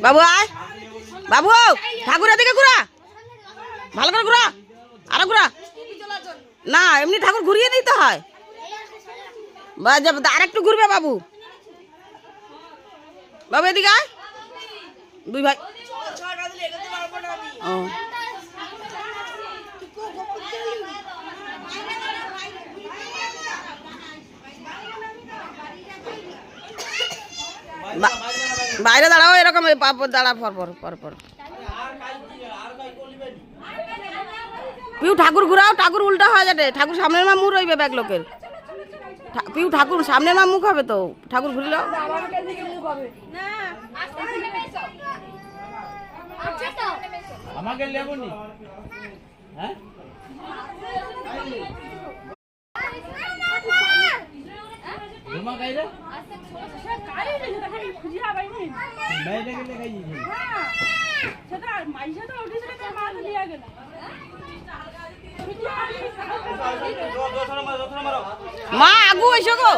বাবু আয় বাবু ঠাকুরের দিকে ঘুরা ভালো করে ঘুরা আরো ঘুরা না এমনি ঠাকুর ঘুরিয়ে দিতে হয় আর একটু ঘুরবে বাবু বাবু এদিকে আয় দুই ভাই ও বাইরে দাঁড়াও এরকম দাঁড়া পর পর পর পর পিউ ঠাকুর ঘুরাও ঠাকুর উল্টা হয়ে যাবে ঠাকুর সামনের মা মুখ রইবে ব্যাগ লোকের পিউ ঠাকুর সামনের মা মুখ হবে তো ঠাকুর ঘুরিলাও আমাকে লেবুনি হ্যাঁ ঘুমা গাইরে কারে কারে খুঁজিয়া বাইনি বাইরে গেলে গাইছি হ্যাঁ সেটা মাইসা তো উঠিছে কে মা তো লিয়া গেল মা আগু এসো গো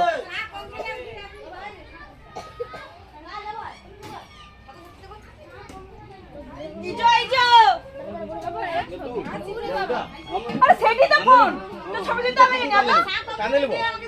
ইজো ইজো আরে সেটি তো ফোন তো ছবি দিতে হবে না তো কানে নেব